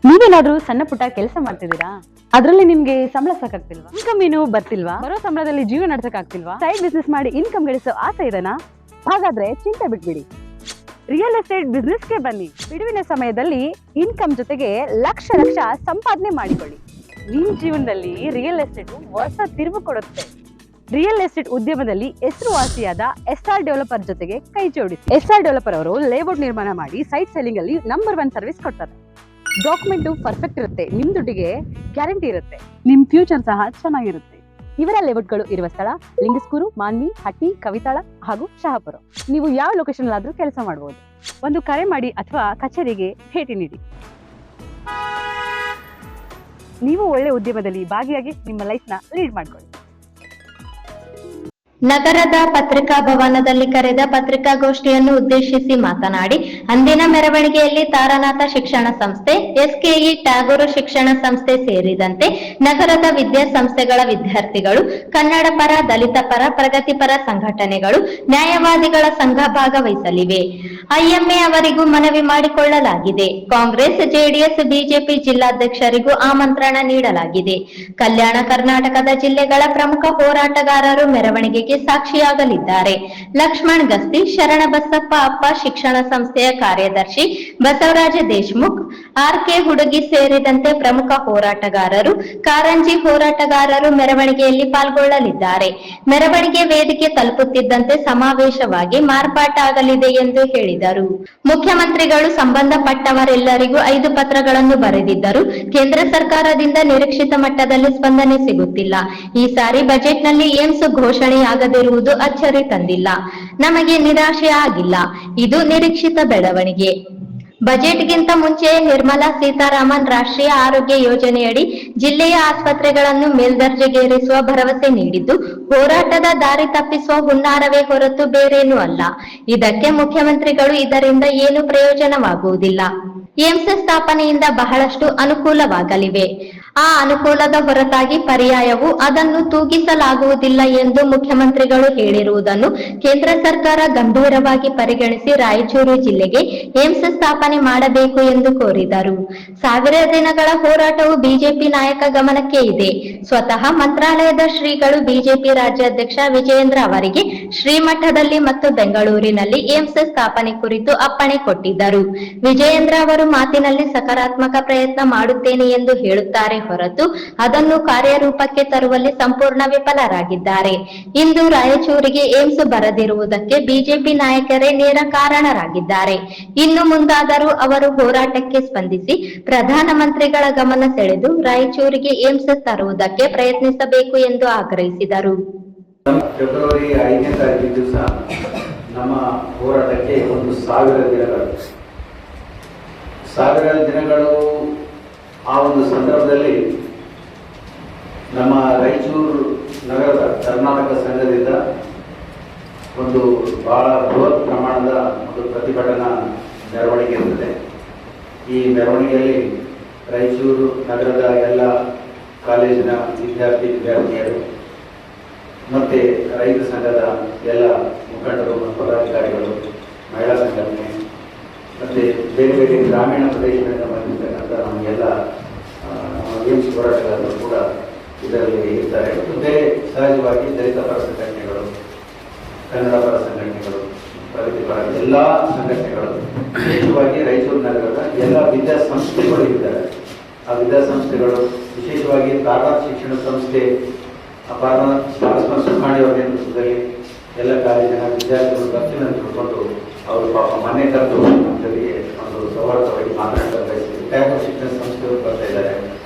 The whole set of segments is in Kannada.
ನೀವೇನಾದ್ರೂ ಸಣ್ಣ ಪುಟ್ಟ ಕೆಲಸ ಮಾಡ್ತಿದ್ದೀರಾ? ಅದ್ರಲ್ಲಿ ನಿಮ್ಗೆ ಸಂಬಳ ಸಾಕಾಗ್ತಿಲ್ವಾ? ಇನ್ಕಮ್ ಏನು ಬರ್ತಿಲ್ವಾ? ಬರೋ ಸಂಬಳದಲ್ಲಿ ಜೀವನ ನಡ್ಸಕ್ ಆಗ್ತಿಲ್ವಾ? ಸೈಡ್ ಬಿಸ್ನೆಸ್ ಮಾಡಿ ಇನ್ಕಮ್ ಗಳಿಸೋ ಆಸೆ ಇದೆನಾ? ಹಾಗಾದ್ರೆ ಚಿಂತೆ ಬಿಟ್ಬಿಡಿ, ರಿಯಲ್ ಎಸ್ಟೇಟ್ ಬಿಸ್ನೆಸ್ಗೆ ಬನ್ನಿ. ಬಿಡುವಿನ ಸಮಯದಲ್ಲಿ ಇನ್ಕಮ್ ಜೊತೆಗೆ ಲಕ್ಷ ಲಕ್ಷ ಸಂಪಾದನೆ ಮಾಡಿಕೊಳ್ಳಿ. ನಿಮ್ ಜೀವನದಲ್ಲಿ ರಿಯಲ್ ಎಸ್ಟೇಟ್ ಹೊಸ ತಿರುವು ಕೊಡುತ್ತೆ. ರಿಯಲ್ ಎಸ್ಟೇಟ್ ಉದ್ಯಮದಲ್ಲಿ ಹೆಸರುವಾಸಿಯಾದ SR ಡೆವಲಪರ್ ಜೊತೆಗೆ ಕೈ ಜೋಡಿಸಿ. SR ಡೆವಲಪರ್ ಅವರು ಲೇಔಟ್ ನಿರ್ಮಾಣ ಮಾಡಿ ಸೈಟ್ ಸೆಲ್ಲಿಂಗ್ ಅಲ್ಲಿ ನಂಬರ್ 1 ಸರ್ವಿಸ್ ಕೊಡ್ತಾರೆ. ಡಾಕ್ಯುಮೆಂಟ್ ಪರ್ಫೆಕ್ಟ್ ಇರುತ್ತೆ, ನಿಮ್ ದುಡ್ಡಿಗೆ ಗ್ಯಾರಂಟಿ ಇರುತ್ತೆ, ನಿಮ್ ಫ್ಯೂಚರ್ ಸಹ ಚೆನ್ನಾಗಿರುತ್ತೆ. ಇವರ ಲೇಔಟ್ಗಳು ಇರುವ ಸ್ಥಳ ಲಿಂಗಸ್ಕೂರು, ಮಾನ್ವಿ, ಹಟ್ಟಿ, ಕವಿತಾಳ ಹಾಗೂ ಶಹಾಪುರ. ನೀವು ಯಾವ ಲೊಕೇಶನ್ ಆದ್ರೂ ಕೆಲಸ ಮಾಡಬಹುದು. ಒಂದು ಕರೆ ಮಾಡಿ ಅಥವಾ ಕಚೇರಿಗೆ ಭೇಟಿ ನೀಡಿ. ನೀವು ಒಳ್ಳೆ ಉದ್ಯಮದಲ್ಲಿ ಭಾಗಿಯಾಗಿ ನಿಮ್ಮ ಲೈಫ್ ನ ಲೀಡ್ ಮಾಡ್ಕೊಳ್ಳಿ. ನಗರದ ಪತ್ರಿಕಾ ಭವನದಲ್ಲಿ ಕರೆದ ಪತ್ರಿಕಾಗೋಷ್ಠಿಯನ್ನು ಉದ್ದೇಶಿಸಿ ಮಾತನಾಡಿ, ಅಂದಿನ ಮೆರವಣಿಗೆಯಲ್ಲಿ ತಾರನಾಥ ಶಿಕ್ಷಣ ಸಂಸ್ಥೆ, SKE ಟ್ಯಾಗೋರ್ ಶಿಕ್ಷಣ ಸಂಸ್ಥೆ ಸೇರಿದಂತೆ ನಗರದ ವಿದ್ಯಾಸಂಸ್ಥೆಗಳ ವಿದ್ಯಾರ್ಥಿಗಳು, ಕನ್ನಡ ಪರ, ದಲಿತ ಪರ, ಪ್ರಗತಿಪರ ಸಂಘಟನೆಗಳು, ನ್ಯಾಯವಾದಿಗಳ ಸಂಘ ಭಾಗವಹಿಸಲಿವೆ. IMA ಅವರಿಗೂ ಮನವಿ ಮಾಡಿಕೊಳ್ಳಲಾಗಿದೆ. ಕಾಂಗ್ರೆಸ್, JDS, ಬಿಜೆಪಿ ಜಿಲ್ಲಾಧ್ಯಕ್ಷರಿಗೂ ಆಮಂತ್ರಣ ನೀಡಲಾಗಿದೆ. ಕಲ್ಯಾಣ ಕರ್ನಾಟಕದ ಜಿಲ್ಲೆಗಳ ಪ್ರಮುಖ ಹೋರಾಟಗಾರರು ಮೆರವಣಿಗೆಗೆ ಸಾಕ್ಷಿಯಾಗಲಿದ್ದಾರೆ. ಲಕ್ಷ್ಮಣ್ ಗಸ್ತಿ, ಶರಣಬಸಪ್ಪ ಅಪ್ಪ ಶಿಕ್ಷಣ ಸಂಸ್ಥೆಯ ಕಾರ್ಯದರ್ಶಿ ಬಸವರಾಜ ದೇಶಮುಖ್, RK ಹುಡುಗಿ ಸೇರಿದಂತೆ ಪ್ರಮುಖ ಹೋರಾಟಗಾರರು, ಕಾರಂಜಿ ಹೋರಾಟಗಾರರು ಮೆರವಣಿಗೆಯಲ್ಲಿ ಪಾಲ್ಗೊಳ್ಳಲಿದ್ದಾರೆ. ಮೆರವಣಿಗೆ ವೇದಿಕೆ ತಲುಪುತ್ತಿದ್ದಂತೆ ಸಮಾವೇಶವಾಗಿ ಮಾರ್ಪಾಟ ಆಗಲಿದೆ ಎಂದು ಹೇಳಿದರು. ಮುಖ್ಯಮಂತ್ರಿಗಳು ಸಂಬಂಧಪಟ್ಟವರೆಲ್ಲರಿಗೂ 5 ಪತ್ರಗಳನ್ನು ಬರೆದಿದ್ದರು. ಕೇಂದ್ರ ಸರ್ಕಾರದಿಂದ ನಿರೀಕ್ಷಿತ ಮಟ್ಟದಲ್ಲಿ ಸ್ಪಂದನೆ ಸಿಗುತ್ತಿಲ್ಲ. ಈ ಸಾರಿ ಬಜೆಟ್ನಲ್ಲಿ ಏಮ್ಸ್ ಘೋಷಣೆಯಾಗದಿರುವುದು ಅಚ್ಚರಿ ತಂದಿಲ್ಲ. ನಮಗೆ ನಿರಾಶೆ ಆಗಿಲ್ಲ. ಇದು ನಿರೀಕ್ಷಿತ ಬೆಳವಣಿಗೆ. ಬಜೆಟ್ಗಿಂತ ಮುಂಚೆಯೇ ನಿರ್ಮಲಾ ಸೀತಾರಾಮನ್ ರಾಷ್ಟ್ರೀಯ ಆರೋಗ್ಯ ಯೋಜನೆಯಡಿ ಜಿಲ್ಲೆಯ ಆಸ್ಪತ್ರೆಗಳನ್ನು ಮೇಲ್ದರ್ಜೆಗೇರಿಸುವ ಭರವಸೆ ನೀಡಿದ್ದು, ಹೋರಾಟದ ದಾರಿ ತಪ್ಪಿಸುವ ಹುನ್ನಾರವೇ ಹೊರತು ಬೇರೇನೂ ಅಲ್ಲ. ಇದಕ್ಕೆ ಮುಖ್ಯಮಂತ್ರಿಗಳು ಇದರಿಂದ ಏನು ಪ್ರಯೋಜನವಾಗುವುದಿಲ್ಲ. ಏಮ್ಸ್ ಸ್ಥಾಪನೆಯಿಂದ ಬಹಳಷ್ಟು ಅನುಕೂಲವಾಗಲಿವೆ. ಆ ಅನುಕೂಲದ ಹೊರತಾಗಿ ಪರ್ಯಾಯವು ಅದನ್ನು ತೂಗಿಸಲಾಗುವುದಿಲ್ಲ ಎಂದು ಮುಖ್ಯಮಂತ್ರಿಗಳು ಹೇಳಿರುವುದನ್ನು ಕೇಂದ್ರ ಸರ್ಕಾರ ಗಂಭೀರವಾಗಿ ಪರಿಗಣಿಸಿ ರಾಯಚೂರು ಜಿಲ್ಲೆಗೆ ಏಮ್ಸ್ ಸ್ಥಾಪನೆ ಮಾಡಬೇಕು ಎಂದು ಕೋರಿದರು. 1000 ದಿನಗಳ ಹೋರಾಟವು ಬಿಜೆಪಿ ನಾಯಕ ಗಮನಕ್ಕೆ ಇದೆ. ಸ್ವತಃ ಮಂತ್ರಾಲಯದ ಶ್ರೀಗಳು ಬಿಜೆಪಿ ರಾಜ್ಯಾಧ್ಯಕ್ಷ ವಿಜಯೇಂದ್ರ ಅವರಿಗೆ ಶ್ರೀಮಠದಲ್ಲಿ ಮತ್ತು ಬೆಂಗಳೂರಿನಲ್ಲಿ ಏಮ್ಸ್ ಸ್ಥಾಪನೆ ಕುರಿತು ಅಪ್ಪಣೆ ಕೊಟ್ಟಿದ್ದರು. ವಿಜಯೇಂದ್ರ ಅವರು ಮಾತಿನಲ್ಲಿ ಸಕಾರಾತ್ಮಕ ಪ್ರಯತ್ನ ಮಾಡುತ್ತೇನೆ ಎಂದು ಹೇಳುತ್ತಾರೆ ಹೊರತು ಅದನ್ನು ಕಾರ್ಯರೂಪಕ್ಕೆ ತರುವಲ್ಲಿ ಸಂಪೂರ್ಣ ವಿಫಲರಾಗಿದ್ದಾರೆ. ಇಂದು ರಾಯಚೂರಿಗೆ ಏಮ್ಸ್ ಬರದಿರುವುದಕ್ಕೆ ಬಿಜೆಪಿ ನಾಯಕರೇ ನೇರ ಕಾರಣರಾಗಿದ್ದಾರೆ. ಇನ್ನು ಮುಂದಾದರೂ ಅವರು ಹೋರಾಟಕ್ಕೆ ಸ್ಪಂದಿಸಿ ಪ್ರಧಾನಮಂತ್ರಿಗಳ ಗಮನ ಸೆಳೆದು ರಾಯಚೂರಿಗೆ ಏಮ್ಸ್ ತರುವುದಕ್ಕೆ ಪ್ರಯತ್ನಿಸಬೇಕು ಎಂದು ಆಗ್ರಹಿಸಿದರು. ಫೆಬ್ರವರಿ 5ನೇ ತಾರೀಕು ದಿವಸ ನಮ್ಮ ಹೋರಾಟಕ್ಕೆ 1000 ದಿನಗಳು. 1000 ದಿನಗಳು. ಆ ಒಂದು ಸಂದರ್ಭದಲ್ಲಿ ನಮ್ಮ ರಾಯಚೂರು ನಗರದ ಕರ್ನಾಟಕ ಸಂಘದಿಂದ ಒಂದು ಬಹಳ ಬೃಹತ್ ಪ್ರಮಾಣದ ಒಂದು ಪ್ರತಿಭಟನಾ ಮೆರವಣಿಗೆ ಇರುತ್ತದೆ. ಈ ಮೆರವಣಿಗೆಯಲ್ಲಿ ರಾಯಚೂರು ನಗರದ ಎಲ್ಲ ಕಾಲೇಜಿನ ವಿದ್ಯಾರ್ಥಿನಿಯರು ಮತ್ತು ರೈತ ಸಂಘದ ಎಲ್ಲ ಮುಖಂಡರು ಮತ್ತು ಪದಾಧಿಕಾರಿಗಳು, ಮಹಿಳಾ ಸಂಘಟನೆ ಮತ್ತು ಬೇರೆ ಬೇರೆ ಗ್ರಾಮೀಣ ಪ್ರದೇಶಗಳಿಂದ ಬಂದಿರ್ತಕ್ಕಂಥ ನಮಗೆಲ್ಲ ಏಮ್ಸ್ ಹೋರಾಟಗಾರರು ಕೂಡ ಇದರಲ್ಲಿ ಇರ್ತಾರೆ. ಮತ್ತು ಬೇರೆ ಸಹಜವಾಗಿ ದಲಿತ ಪರ ಸಂಘಟನೆಗಳು, ಕನ್ನಡ ಪರ ಸಂಘಟನೆಗಳು, ಪ್ರಗತಿಪರ ಎಲ್ಲ ಸಂಘಟನೆಗಳು, ವಿಶೇಷವಾಗಿ ರಾಯಚೂರು ನಗರದ ಎಲ್ಲ ವಿದ್ಯಾಸಂಸ್ಥೆಗಳು ಇದ್ದಾರೆ. ಆ ವಿದ್ಯಾಸಂಸ್ಥೆಗಳು ವಿಶೇಷವಾಗಿ ತಾರನಾಥ ಶಿಕ್ಷಣ ಸಂಸ್ಥೆ ಸುಖಾಣಿಯವರ ನೇತೃತ್ವದಲ್ಲಿ ಎಲ್ಲ ಕಾಲೇಜಿನ ವಿದ್ಯಾರ್ಥಿಗಳು ಖರ್ಚಿನ ತಿಳ್ಕೊಂಡು ಅವರು ಪಾಪ ಮನೆ ಕರೆದು ಜೊತೆಗೆ ಒಂದು ಸೌಹಾರ್ದವಾಗಿ ಮಾತನಾಡ್ತಾ ಬಯಸ್ತೀವಿ. ಟ್ಯಾಗೋರ್ ಶಿಕ್ಷಣ ಸಂಸ್ಥೆಗಳು ಬರ್ತಾ ಇದ್ದಾರೆ.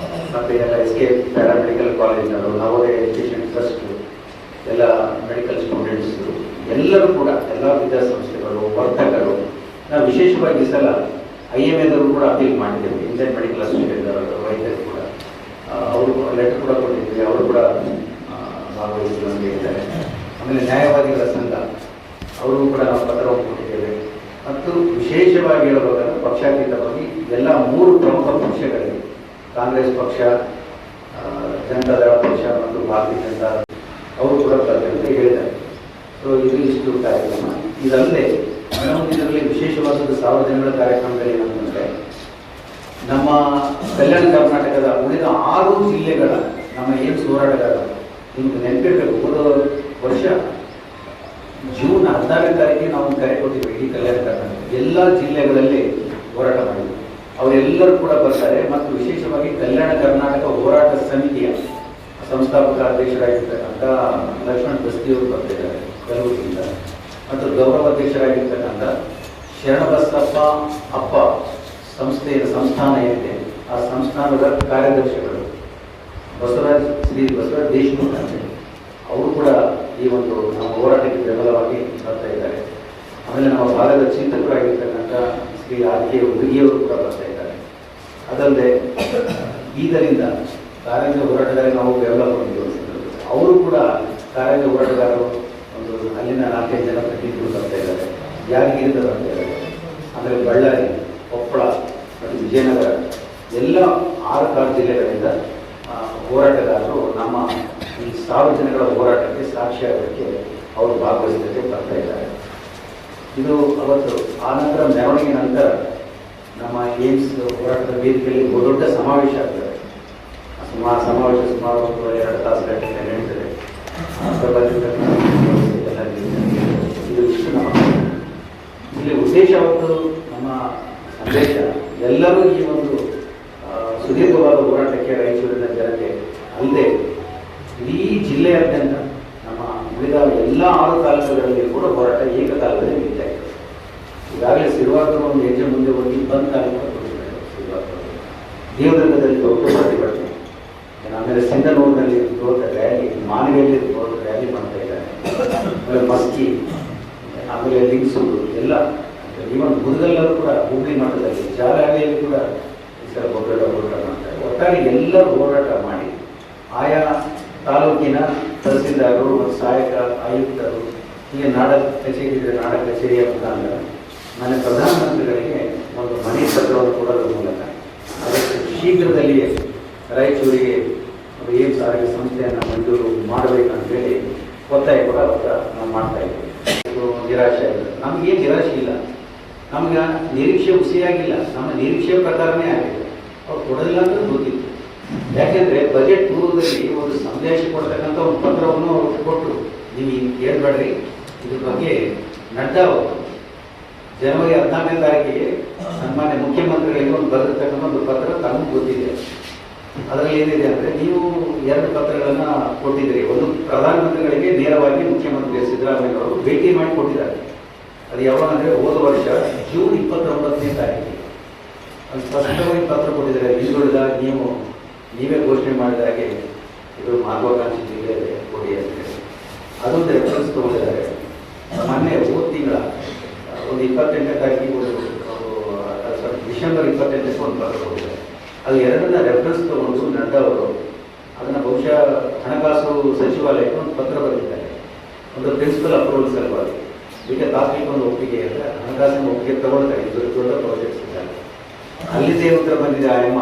ಮತ್ತು ಎಲ್ಲ SK ಪ್ಯಾರಾಮೆಡಿಕಲ್ ಕಾಲೇಜಿನವರು, ನವೋದಯ ಎಜುಕೇಷನ್ ಟ್ರಸ್ಟ್, ಎಲ್ಲ ಮೆಡಿಕಲ್ ಸ್ಟೂಡೆಂಟ್ಸು ಎಲ್ಲರೂ ಕೂಡ ಎಲ್ಲ ವಿದ್ಯಾಸಂಸ್ಥೆಗಳು, ವರ್ತಕರು. ನಾವು ವಿಶೇಷವಾಗಿ ಈ ಸಲ IMAದವರು ಕೂಡ ಅಪೀಲ್ ಮಾಡಿದ್ದೇವೆ. ಇಂಡಿಯನ್ ಮೆಡಿಕಲ್ ಅಸೋಸಿಯೇಷನ್ ವೈದ್ಯರು ಕೂಡ ಅವರು ಲೆಟರ್ ಕೂಡ ಕೊಟ್ಟಿದ್ದೀವಿ. ಅವರು ಕೂಡ ಭಾಗವಹಿಸಿ ನಮಗೆ ಹೇಳಿದ್ದಾರೆ. ಆಮೇಲೆ ನ್ಯಾಯವಾದಿಗಳ ಸಂಘ ಅವರು ಕೂಡ ನಾವು ಪತ್ರವನ್ನು ಕೊಟ್ಟಿದ್ದೇವೆ. ಮತ್ತು ವಿಶೇಷವಾಗಿ ಹೇಳಬೇಕಾದ್ರೆ ಪಕ್ಷಾತೀತವಾಗಿ ಎಲ್ಲ 3 ಪ್ರಮುಖ ಪಕ್ಷಗಳಿಗೆ, ಕಾಂಗ್ರೆಸ್ ಪಕ್ಷ, ಜನತಾದಳ ಪಕ್ಷ ಮತ್ತು ಭಾರತೀಯ ಜನತಾ ಅವರು ಕೂಡ ಬರ್ತದೆ ಹೇಳಿದ್ದಾರೆ. ಸೊ ಇದು ಇಷ್ಟು ಕಾರ್ಯಕ್ರಮ. ಇದಲ್ಲದೆ ಮೆರವಣಿಗೆಯಲ್ಲಿ ವಿಶೇಷವಾದ 1000 ದಿನಗಳ ಕಾರ್ಯಕ್ರಮದಲ್ಲಿ ಏನಂತಂದರೆ ನಮ್ಮ ಕಲ್ಯಾಣ ಕರ್ನಾಟಕದ ಉಳಿದ 6 ಜಿಲ್ಲೆಗಳ ನಮ್ಮ ಏಮ್ಸ್ ಹೋರಾಟಗಾರರು ನಿಮ್ಗೆ ನೆನಪಿರಬೇಕು, ಹೋದ ವರ್ಷ ಜೂನ್ 14ನೇ ತಾರೀಕಿಗೆ ನಾವು ಕರೆ ಕೊಟ್ಟಿದ್ವಿ. ಇಡೀ ಕಲ್ಯಾಣ ಕರ್ನಾಟಕ ಎಲ್ಲ ಜಿಲ್ಲೆಗಳಲ್ಲಿ ಹೋರಾಟ ಮಾಡಿದ್ವಿ. ಅವರೆಲ್ಲರೂ ಕೂಡ ಬರ್ತಾರೆ. ಮತ್ತು ವಿಶೇಷವಾಗಿ ಕಲ್ಯಾಣ ಕರ್ನಾಟಕ ಹೋರಾಟ ಸಮಿತಿಯ ಸಂಸ್ಥಾಪಕ ಅಧ್ಯಕ್ಷರಾಗಿರ್ತಕ್ಕಂಥ ಲಕ್ಷ್ಮಣ್ ಬಸ್ತಿಯವರು ಬರ್ತಿದ್ದಾರೆ ಕಲಬುರಗಿಯಿಂದ, ಮತ್ತು ಗೌರವ ಅಧ್ಯಕ್ಷರಾಗಿರ್ತಕ್ಕಂಥ ಶರಣಬಸಪ್ಪ ಅಪ್ಪ ಸಂಸ್ಥಾನ ಏನಿದೆ ಆ ಸಂಸ್ಥಾನದ ಕಾರ್ಯದರ್ಶಿಗಳು ಶ್ರೀ ಬಸವರಾಜ್ ದೇಶಮುಖ್ ಅಂತೇಳಿ ಅವರು ಕೂಡ ಈ ಒಂದು ನಮ್ಮ ಹೋರಾಟಕ್ಕೆ ಬೆಂಬಲವಾಗಿ ಬರ್ತಾ ಇದ್ದಾರೆ. ಆಮೇಲೆ ನಮ್ಮ ಭಾಗದ ಚಿಂತಕರಾಗಿರ್ತಕ್ಕಂಥ ಶ್ರೀ ಆರ್ಕೆ ಹುಡುಗಿಯವರು ಕೂಡ ಬರ್ತಾ ಇದ್ದಾರೆ. ಅದಲ್ಲದೆ ಇದರಿಂದ ಕಾರ್ಯಾಂಗ ಹೋರಾಟಗಾರರಿಗೆ ನಾವು ಬೆಂಬಲ ಕೊಟ್ಟಿದ್ದೇವೆ. ಅವರು ಕೂಡ ಕಾರ್ಯಾಂಗ ಹೋರಾಟಗಾರರು ಒಂದು ಅಲ್ಲಿನ 4-5 ಜನ ಪ್ರತಿನಿಧಿಗಳು ಬರ್ತಾ ಇದ್ದಾರೆ. ಯಾದಗಿರಿಯಿಂದ ಬರ್ತಾ ಇದ್ದಾರೆ. ಆಮೇಲೆ ಬಳ್ಳಾರಿ, ಕೊಪ್ಪಳ ಮತ್ತು ವಿಜಯನಗರ ಎಲ್ಲ 6 ಜಿಲ್ಲೆಗಳಿಂದ ಹೋರಾಟಗಾರರು ನಮ್ಮ ಈ ಸಾರ್ವಜನಿಕರ ಹೋರಾಟಕ್ಕೆ ಸಾಕ್ಷಿಯಾಗಲಿಕ್ಕೆ ಅವರು ಭಾಗವಹಿಸಲಿಕ್ಕೆ ಬರ್ತಾ ಇದ್ದಾರೆ. ಇದು ಅವತ್ತು ಆ ನಂತರ ಮೆರವಣಿಗೆ ನಂತರ ನಮ್ಮ ಏಮ್ಸ್ ಹೋರಾಟದ ವೇದಿಕೆಯಲ್ಲಿ ದೊಡ್ಡ ಸಮಾವೇಶ ಆಗ್ತದೆ. ಸಮಾವೇಶ ಸುಮಾರು 2 ತಾಸು ಗಂಟೆ ನಡೀತದೆ. ಇದು ಇಷ್ಟು ನಮ್ಮ ಇಲ್ಲಿ ಉದ್ದೇಶ ಅವತ್ತು ನಮ್ಮ ಸಂದೇಶ ಎಲ್ಲರೂ ಈ ಒಂದು ಸುದೀರ್ಘವಾದ ಹೋರಾಟಕ್ಕೆ ರಾಯಚೂರಿನ ಜನತೆ ಅಲ್ಲದೆ ಇಡೀ ಜಿಲ್ಲೆಯಾದ್ಯಂತ ನಮ್ಮ ಉಳಿದ ಎಲ್ಲ 6 ತಾಲೂಕುಗಳಲ್ಲಿ ಕೂಡ ಹೋರಾಟ ಏಕಕಾಲದಲ್ಲಿ ನಡೀತಾ ಇದೆ. ಈಗಾಗಲೇ ಸಿರುವಾರದಲ್ಲಿ ಒಂದು ಹೆಜ್ಜೆ ಮುಂದೆ ಹೋಗಿ ಬಂದ್ ತಾಲೂಕು ದೇವದುರ್ಗದಲ್ಲಿ ದೊಡ್ಡ ಪ್ರತಿಭಟನೆ, ಆಮೇಲೆ ಸಿಂಧನೂರಿನಲ್ಲಿ ದೊಡ್ಡ ರ್ಯಾಲಿ, ಮಾನವಿಯಲ್ಲಿ ದೊಡ್ಡ ರ್ಯಾಲಿ ಮಾಡ್ತಾ ಇದ್ದಾರೆ. ಆಮೇಲೆ ಮಸ್ಕಿ, ಆಮೇಲೆ ಲಿಂಗ್ಸೂರು ಎಲ್ಲ, ಈವನ್ ಮುದಗಲ್ಲೂ ಕೂಡ ಹುಬ್ಳಿ ಮಟ್ಟದಲ್ಲಿ ಜಾಲಹಳ್ಳಿಯಲ್ಲಿ ಕೂಡ ಈ ಸಲ ಹೋರಾಟ ಮಾಡ್ತಾರೆ. ಒಟ್ಟಾರೆ ಎಲ್ಲರೂ ಹೋರಾಟ ಮಾಡಿ ಆಯಾ ತಾಲೂಕಿನ ತಹಸೀಲ್ದಾರರು ಮತ್ತು ಸಹಾಯಕ ಆಯುಕ್ತರು ಹೀಗೆ ನಾಡ ಕಚೇರಿ ಇದ್ದರೆ ನಾಡ ಕಚೇರಿಯ ಮುಖಾಂತರ ನನ್ನ ಪ್ರಧಾನಮಂತ್ರಿಗಳಿಗೆ ಒಂದು ಮನೆ ಪತ್ರವನ್ನು ಕೊಡೋದ್ರ ಮೂಲಕ ಅದಕ್ಕೆ ಶೀಘ್ರದಲ್ಲಿಯೇ ರಾಯಚೂರಿಗೆ ಒಂದು ಏಮ್ಸ್ ಆರೋಗ್ಯ ಸಂಸ್ಥೆಯನ್ನು ಮಂಜೂರು ಮಾಡಬೇಕಂತೇಳಿ ಒತ್ತಾಯ ಕೂಡ ನಾವು ಮಾಡ್ತಾ ಇದ್ದೀವಿ. ನಿರಾಶೆ ಆಗಿದೆ. ನಮಗೇನು ನಿರಾಶೆ ಇಲ್ಲ, ನಮ್ಗೆ ನಿರೀಕ್ಷೆ ಹುಸಿಯಾಗಿಲ್ಲ, ನಮ್ಮ ನಿರೀಕ್ಷೆ ಪ್ರಕಾರನೇ ಆಗಿದೆ. ಅವ್ರು ಕೊಡೋದಿಲ್ಲ ಅಂತ ಗೊತ್ತಿತ್ತು. ಯಾಕೆಂದರೆ ಬಜೆಟ್ ಪೂರ್ವದಲ್ಲಿ ಒಂದು ಸಂದೇಶ ಕೊಡ್ತಕ್ಕಂಥ ಒಂದು ಪತ್ರವನ್ನು ಅವ್ರು ಕೊಟ್ಟು ನೀವು ಹೇಳ್ಬೇಡ್ರಿ, ಇದ್ರ ಬಗ್ಗೆ ನಡ್ಡಾ ಅವರು ಜನವರಿ 14ನೇ ತಾರೀಕಿಗೆ ಸನ್ಮಾನ್ಯ ಮುಖ್ಯಮಂತ್ರಿಗಳಿಗೆ ಒಂದು ಬರೆದಿರ್ತಕ್ಕಂಥ ಒಂದು ಪತ್ರ ತಮಗೆ ಗೊತ್ತಿದೆ. ಅದರಲ್ಲಿ ಏನಿದೆ ಅಂದರೆ, ನೀವು 2 ಪತ್ರಗಳನ್ನು ಕೊಟ್ಟಿದ್ದೀರಿ. ಒಂದು ಪ್ರಧಾನಮಂತ್ರಿಗಳಿಗೆ ನೇರವಾಗಿ ಮುಖ್ಯಮಂತ್ರಿ ಸಿದ್ದರಾಮಯ್ಯ ಅವರು ಭೇಟಿ ಮಾಡಿ ಕೊಟ್ಟಿದ್ದಾರೆ. ಅದು ಯಾವಾಗಂದರೆ ಹೋದ ವರ್ಷ ಜೂನ್ 29ನೇ ತಾರೀಕಿಗೆ ಅದು ಸ್ಪಷ್ಟವಾಗಿ ಪತ್ರ ಕೊಟ್ಟಿದ್ದಾರೆ. ಹಿಂದುಳಿದ ನೀವೇ ಘೋಷಣೆ ಮಾಡಿದ ಹಾಗೆ ಇದು ಮಹತ್ವಾಕಾಂಕ್ಷಿ ಜಿಲ್ಲೆ ಕೊಡಿ ಅಂತೇಳಿ ಅದೊಂದು ರೆಫರೆನ್ಸ್ ತಗೊಂಡಿದ್ದಾರೆ. ಮೊನ್ನೆ ಹೋದ ತಿಂಗಳ ಒಂದು 28ನೇ ತಾರೀಕಿಗೆ ಡಿಸೆಂಬರ್ 28ಕ್ಕೆ ಒಂದು ಪತ್ರ ಕೊಟ್ಟಿದ್ದಾರೆ. ಅದು 2ನ್ನ ರೆಫರೆನ್ಸ್ ತಗೊಂಡು ನಡ್ಡಾ ಅವರು ಅದನ್ನು ಬಹುಶಃ ಹಣಕಾಸು ಸಚಿವಾಲಯಕ್ಕೆ ಒಂದು ಪತ್ರ ಬರೆದಿದ್ದಾರೆ. ಒಂದು ಪ್ರಿನ್ಸಿಪಲ್ ಅಪ್ರೂವಲ್ ಸಲುವಾಗಿ ಈಗ ತಾತ್ವಿಕ ಒಂದು ಒಪ್ಪಿಗೆ ಅಂದರೆ ಹಣಕಾಸಿನ ಒಪ್ಪಿಗೆ ತಗೊಳ್ತಾರೆ. ಇದು ದೊಡ್ಡ ಪ್ರಾಜೆಕ್ಟ್ಸ್ ಇದ್ದಾರೆ. ಅಲ್ಲಿದ್ದೇ ಉತ್ತರ ಬಂದಿದೆ ಆಯಮ್ಮ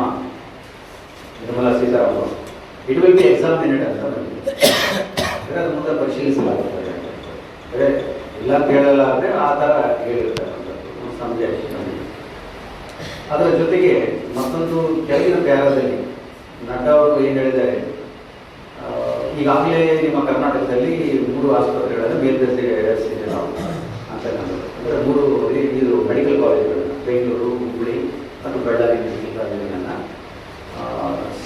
Nirmala Sitharaman, it will be examined ಅಂತ ಬಂದಿದೆ. ಅದು ಮುಂದೆ ಪರಿಶೀಲಿಸಲಾಗುತ್ತದೆ. ಅಂದರೆ ಇಲ್ಲ ಅಂತ ಹೇಳಲ್ಲ ಅಂದರೆ ಆ ಥರ ಹೇಳಿರ್ತಕ್ಕಂಥದ್ದು ಸಂದೇಶ. ಅದರ ಜೊತೆಗೆ ಮತ್ತೊಂದು ಕೆಳಗಿನ ಪ್ಯಾರಾದಲ್ಲಿ ನಡ್ಡಾ ಅವರು ಏನು ಹೇಳಿದ್ದಾರೆ, ಈಗಾಗಲೇ ನಿಮ್ಮ ಕರ್ನಾಟಕದಲ್ಲಿ 3 ಆಸ್ಪತ್ರೆಗಳನ್ನು ಮೇಲ್ದರ್ಜೆಗೆ ಏರಿಸಿದೆ ನಾವು ಅಂತಕ್ಕಂಥದ್ದು. ಅಂದರೆ 3 ಇದು ಮೆಡಿಕಲ್ ಕಾಲೇಜುಗಳನ್ನು ಬೆಂಗಳೂರು, ಹುಬ್ಬಳ್ಳಿ ಮತ್ತು ಬಳ್ಳಾರಿ ಮೆಡಿಕಲ್ ಕಾಲೇಜುಗಳನ್ನು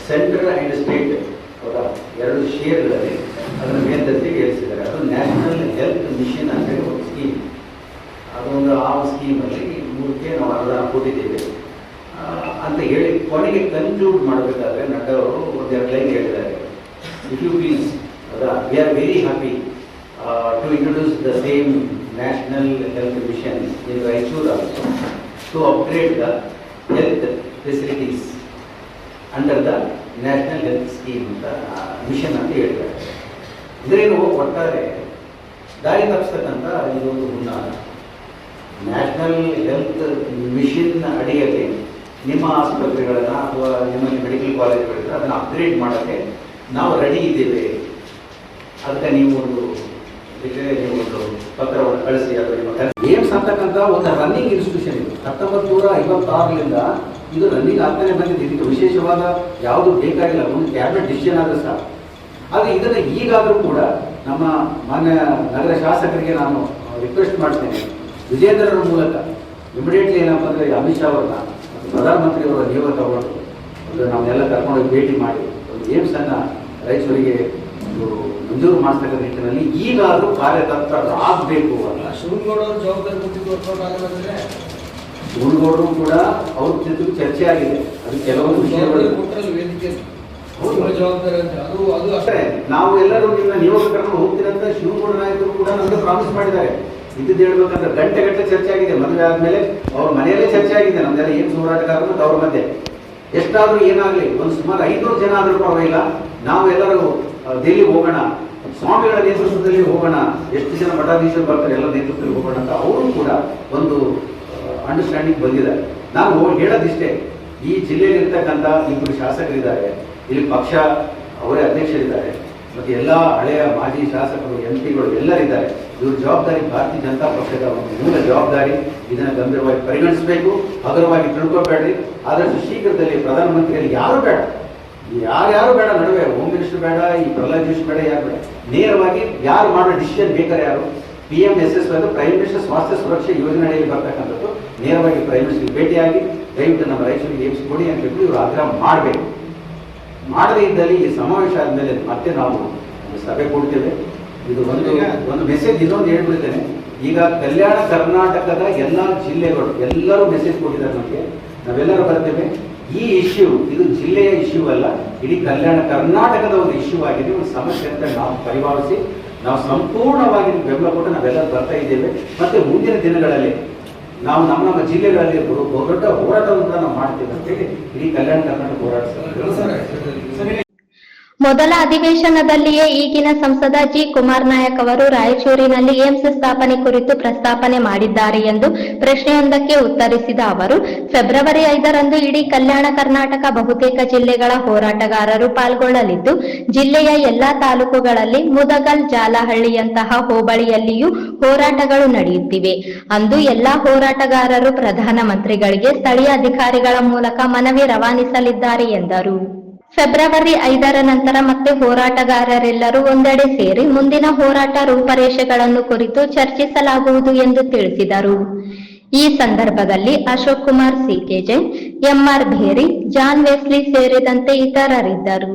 ಸೆಂಟ್ರಲ್ ಆ್ಯಂಡ್ ಸ್ಟೇಟ್ ಅವರ 2 ಶೇರ್ಗಳಲ್ಲಿ ಅದನ್ನು ಮೇಲ್ದರ್ಜೆಗೆ ಏರಿಸಿದ್ದಾರೆ. ಅದು ನ್ಯಾಷನಲ್ ಹೆಲ್ತ್ ಮಿಷನ್ ಅಂತೇಳಿ ಒಂದು ಸ್ಕೀಮ್. ಅದೊಂದು ಆ ಸ್ಕೀಮಲ್ಲಿ 3ಕ್ಕೆ ನಾವು ಅನುದಾನ ಕೊಟ್ಟಿದ್ದೇವೆ ಅಂತ ಹೇಳಿ ಕೊನೆಗೆ ಕನ್ಕ್ಲೂಡ್ ಮಾಡಬೇಕಾದ್ರೆ ನಡ್ಡಾ ಅವರು 1-2 ಲೈನ್ ಹೇಳಿದ್ದಾರೆ. If you please, we are very happy to introduce the same national health mission in Raichur also to upgrade the health facilities under the national health scheme ಅಂತ ಮಿಷನ್ ಅಂತ ಹೇಳಿದ್ದಾರೆ. ಇದ್ರೇನು ಒಟ್ಟಾರೆ ದಾರಿ ತಪ್ಪಿಸ್ತಕ್ಕಂಥ ಇದೊಂದು ಹುನ್ನಾರ. ನ್ಯಾಷನಲ್ ಹೆಲ್ತ್ ಮಿಷನ್ ಅಡಿಯಲ್ಲಿ ನಿಮ್ಮ ಆಸ್ಪತ್ರೆಗಳನ್ನು ಅಥವಾ ನಿಮ್ಮಲ್ಲಿ ಮೆಡಿಕಲ್ ಕಾಲೇಜುಗಳಿಂದ ಅದನ್ನು ಅಪ್ಗ್ರೇಡ್ ಮಾಡೋಕ್ಕೆ ನಾವು ರೆಡಿ ಇದ್ದೇವೆ. ಅದಕ್ಕೆ ನೀವು ಒಂದು ಪತ್ರವನ್ನು ಕಳಿಸಿ. ಅದು ನಿಮ್ಮ ಏಮ್ಸ್ ಅಂತಕ್ಕಂಥ ಒಂದು ರನ್ನಿಂಗ್ ಇನ್ಸ್ಟಿಟ್ಯೂಷನ್ ಇದು. 1956ರಿಂದ ಇದು ರನ್ನಿಂಗ್ ಆಗ್ತಾನೆ ಬಂದಿದೆ. ಇದಕ್ಕೆ ವಿಶೇಷವಾದ ಯಾವುದು ಬೇಕಾಗಿಲ್ಲ, ಒಂದು ಕ್ಯಾಬಿನೆಟ್ ಡಿಸಿಷನ್ ಆದ್ರೆ ಸಾಕು. ಆದರೆ ಇದನ್ನು ಈಗಾದರೂ ಕೂಡ ನಮ್ಮ ಮಾನ್ಯ ನಗರ ಶಾಸಕರಿಗೆ ನಾನು ರಿಕ್ವೆಸ್ಟ್ ಮಾಡ್ತೇನೆ, ವಿಜೇಂದ್ರರ ಮೂಲಕ ಇಮಿಡಿಯೇಟ್ಲಿ ಏನಪ್ಪ ಅಂದರೆ ಅಮಿತ್ ಶಾ ಅವರನ್ನ ಪ್ರಧಾನಮಂತ್ರಿಯವರ ನಿಯೋಗ ತಗೊಂಡು ಒಂದು ನಾವೆಲ್ಲ ಕರ್ಕೊಂಡೋಗಿ ಭೇಟಿ ಮಾಡಿ ಒಂದು ಏಮ್ಸನ್ನು ರಾಯಚೂರಿಗೆ ಮಂಜೂರು ಮಾಡಿಸ್ತಕ್ಕಂಥ ನಿಟ್ಟಿನಲ್ಲಿ ಈಗಾದರೂ ಕಾರ್ಯತಂತ್ರರಾಗಬೇಕು ಅಲ್ಲ. ಶಿವನಗೌಡರು ಜವಾಬ್ದಾರಿ ಕೊಟ್ಟಿದ್ದು ಶಿವನಗೌಡರು ಕೂಡ ಅವ್ರ ಜೊತೆಗೂ ಚರ್ಚೆ ಆಗಿದೆ. ಅದು ಕೆಲವೊಂದು ವಿಷಯಗಳು ವೇದಿಕೆ ಹೌದು. ಜವಾಬ್ದಾರಿ ಅಂತ ಅದು ಅಷ್ಟೇ. ನಾವು ಎಲ್ಲರೂ ನಿಮ್ಮ ನಿಯೋಗ ಕರ್ಕೊಂಡು ಹೋಗ್ತೀರಂತ ಶಿವನಗೌಡ ನಾಯಕರು ಕೂಡ ನಮಗೆ ಪ್ರಾಮಿಸ್ ಮಾಡಿದ್ದಾರೆ. ಇದ್ದು ಹೇಳ್ಬೇಕಂದ್ರೆ ಗಂಟೆ ಚರ್ಚೆ ಆಗಿದೆ. ಮದುವೆ ಆದ್ಮೇಲೆ ಅವ್ರ ಮನೆಯಲ್ಲೇ ಚರ್ಚೆ ಆಗಿದೆ. ನಮ್ದೆಲ್ಲ ಏನು ಹೋರಾಟಗಾರರು ಮತ್ತು ಅವ್ರ ಮಧ್ಯೆ ಎಷ್ಟಾದ್ರೂ ಏನಾಗಲಿ ಒಂದು ಸುಮಾರು 500 ಜನ ಆದ್ರೂ ಪರವಾಗಿಲ್ಲ, ನಾವು ಎಲ್ಲರೂ ದಿಲ್ಲಿ ಹೋಗೋಣ, ಸ್ವಾಮಿಗಳ ನೇತೃತ್ವದಲ್ಲಿ ಹೋಗೋಣ, ಎಷ್ಟು ಜನ ಮಠಾಧೀಶರು ಬರ್ತಾರೆ ಎಲ್ಲ ನೇತೃತ್ವದಲ್ಲಿ ಹೋಗೋಣ ಅಂತ ಅವರು ಕೂಡ ಒಂದು ಅಂಡರ್ಸ್ಟ್ಯಾಂಡಿಂಗ್ ಬಂದಿದ್ದಾರೆ. ನಾನು ಹೇಳೋದಿಷ್ಟೇ, ಈ ಜಿಲ್ಲೆಯಲ್ಲಿ ಇರ್ತಕ್ಕಂಥ ಇಬ್ಬರು ಶಾಸಕರಿದ್ದಾರೆ, ಇಲ್ಲಿ ಪಕ್ಷ ಅವರೇ ಅಧ್ಯಕ್ಷರಿದ್ದಾರೆ, ಮತ್ತು ಎಲ್ಲ ಹಳೆಯ ಮಾಜಿ ಶಾಸಕರು MP ಗಳು ಎಲ್ಲರಿದ್ದಾರೆ. ಇವ್ರ ಜವಾಬ್ದಾರಿ ಭಾರತೀಯ ಜನತಾ ಪಕ್ಷದ ಒಂದು ಮೂಲ ಜವಾಬ್ದಾರಿ. ಇದನ್ನು ಗಂಭೀರವಾಗಿ ಪರಿಗಣಿಸಬೇಕು, ಹಗುರವಾಗಿ ತಿಳ್ಕೊಬೇಡ್ರಿ. ಆದಷ್ಟು ಶೀಘ್ರದಲ್ಲಿ ಪ್ರಧಾನಮಂತ್ರಿಯಲ್ಲಿ ಯಾರು ಬೇಡ, ಯಾರ್ಯಾರು ಬೇಡ, ನಡುವೆ ಹೋಮ್ ಮಿನಿಸ್ಟರ್ ಬೇಡ, ಈ ಪ್ರಹ್ಲಾದ್ ಜೋಶಿ ಬೇಡ, ಯಾರು ಬೇಡ, ನೇರವಾಗಿ ಯಾರು ಮಾಡೋ ಡಿಸಿಷನ್ ಬೇಕಾದ್ರೆ ಯಾರು PMSSY prime minister Swasthya Suraksha ಯೋಜನೆ ಅಡಿಯಲ್ಲಿ ಬರ್ತಕ್ಕಂಥದ್ದು ನೇರವಾಗಿ ಪ್ರೈಮ್ ಮಿನಿಸ್ಟರ್ ಭೇಟಿಯಾಗಿ ದಯವಿಟ್ಟು ನಮ್ಮ ರಾಯಚೂರಿಗೆ ಏಮ್ಸ್ ಕೊಡಿ ಅಂತ ಹೇಳಿ ಇವರು ಆಗ್ರಹ ಮಾಡಬೇಕು. ಮಾಡದೇ ಇದ್ದಲ್ಲಿ ಈ ಸಮಾವೇಶ ಆದಮೇಲೆ ಮತ್ತೆ ನಾವು ಸಭೆ ಕೊಡ್ತೇವೆ. ಇದು ಒಂದು ಮೆಸೇಜ್ ಇನ್ನೊಂದು ಹೇಳ್ಬಿಡ್ತೇನೆ. ಈಗ ಕಲ್ಯಾಣ ಕರ್ನಾಟಕದ ಎಲ್ಲ ಜಿಲ್ಲೆಗಳು ಎಲ್ಲರೂ ಮೆಸೇಜ್ ಕೊಟ್ಟಿದ್ದಾರೆ ನಮಗೆ, ನಾವೆಲ್ಲರೂ ಬರ್ತೇವೆ. ಈ ಇಶ್ಯೂ ಇದು ಜಿಲ್ಲೆಯ ಇಶ್ಯೂ ಅಲ್ಲ, ಇಡೀ ಕಲ್ಯಾಣ ಕರ್ನಾಟಕದ ಒಂದು ಇಶ್ಯೂ ಆಗಿದೆ, ಒಂದು ಸಮಸ್ಯೆ ಅಂತ ನಾವು ಪರಿಭಾವಿಸಿ ನಾವು ಸಂಪೂರ್ಣವಾಗಿ ಬೆಂಬಲ ಕೊಟ್ಟು ನಾವೆಲ್ಲರೂ ಬರ್ತಾ ಇದ್ದೇವೆ. ಮತ್ತೆ ಮುಂದಿನ ದಿನಗಳಲ್ಲಿ ನಾವು ನಮ್ಮ ಜಿಲ್ಲೆಗಳಲ್ಲಿ ದೊಡ್ಡ ಹೋರಾಟವನ್ನು ಕೂಡ ನಾವು ಮಾಡ್ತೇವೆ ಅಂತ ಹೇಳಿ ಇಡೀ ಕಲ್ಯಾಣ ಕರ್ನಾಟಕ ಹೋರಾಟ ಮೊದಲ ಅಧಿವೇಶನದಲ್ಲಿಯೇ ಈಗಿನ ಸಂಸದ ಜಿ ಕುಮಾರ್ ನಾಯಕ್ ಅವರು ರಾಯಚೂರಿನಲ್ಲಿ ಏಮ್ಸ್ ಸ್ಥಾಪನೆ ಕುರಿತು ಪ್ರಸ್ತಾಪನೆ ಮಾಡಿದ್ದಾರೆ ಎಂದು ಪ್ರಶ್ನೆಯೊಂದಕ್ಕೆ ಉತ್ತರಿಸಿದ ಅವರು, ಫೆಬ್ರವರಿ 5ರಂದು ಇಡೀ ಕಲ್ಯಾಣ ಕರ್ನಾಟಕ ಬಹುತೇಕ ಜಿಲ್ಲೆಗಳ ಹೋರಾಟಗಾರರು ಪಾಲ್ಗೊಳ್ಳಲಿದ್ದು, ಜಿಲ್ಲೆಯ ಎಲ್ಲಾ ತಾಲೂಕುಗಳಲ್ಲಿ ಮುದಗಲ್, ಜಾಲಹಳ್ಳಿಯಂತಹ ಹೋಬಳಿಯಲ್ಲಿಯೂ ಹೋರಾಟಗಳು ನಡೆಯುತ್ತಿವೆ. ಅಂದು ಎಲ್ಲಾ ಹೋರಾಟಗಾರರು ಪ್ರಧಾನಮಂತ್ರಿಗಳಿಗೆ ಸ್ಥಳೀಯ ಅಧಿಕಾರಿಗಳ ಮೂಲಕ ಮನವಿ ರವಾನಿಸಲಿದ್ದಾರೆ ಎಂದರು. ಫೆಬ್ರವರಿ 5ರ ನಂತರ ಮತ್ತೆ ಹೋರಾಟಗಾರರೆಲ್ಲರೂ ಒಂದೆಡೆ ಸೇರಿ ಮುಂದಿನ ಹೋರಾಟ ರೂಪರೇಷೆಗಳನ್ನು ಕುರಿತು ಚರ್ಚಿಸಲಾಗುವುದು ಎಂದು ತಿಳಿಸಿದರು. ಈ ಸಂದರ್ಭದಲ್ಲಿ Ashok Kumar CK Jain, MR Bheri, John Wesley ಸೇರಿದಂತೆ ಇತರರಿದ್ದರು.